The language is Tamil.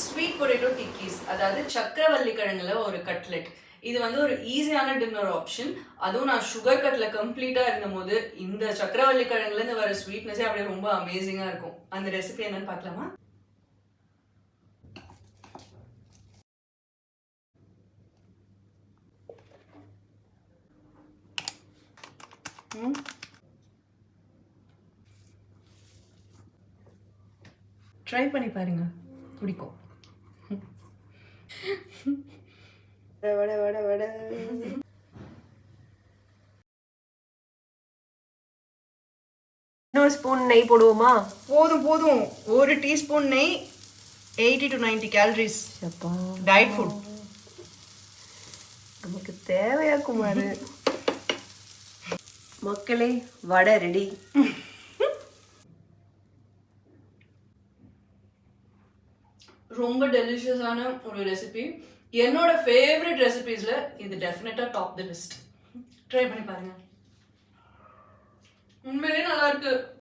ஸ்வீட் பொட்டேட்டோ டிக்கீஸ், அதாவது சக்கரவள்ளி கிழங்குல ஒரு கட்லெட். இது வந்து ஒரு ஈஸியான டின்னர் ஆப்ஷன். அதுவும் நான் சுகர் கட்ல கம்ப்ளீட்டா இருந்தபோது இந்த சக்கரவள்ளி கிழங்குல இருந்து வர ஸ்வீட்னஸே அப்படியே ரொம்ப அமேசிங்கா இருக்கும். அந்த ரெசிபி என்னன்னு பார்க்கலாமா? ட்ரை பண்ணி பாருங்க, பிடிக்கும். வட வட வட. இன்னொரு ஸ்பூன் நெய் போடுவோமா? போதும் போதும். ஒரு டீஸ்பூன் நெய் 80 to 90 கேலரிஸ். Diet food. நமக்கு தேவையா குமார்? மக்களே, வடை ரெடி. ரொம்ப டெலிஷியஸான ஒரு ரெசிபி. என்னோட ஃபேவரட் ரெசிபீஸ்ல இது டெஃபினட்டா டாப் தி லிஸ்ட். ட்ரை பண்ணி பாருங்க, உண்மையிலேயே நல்லா இருக்கு.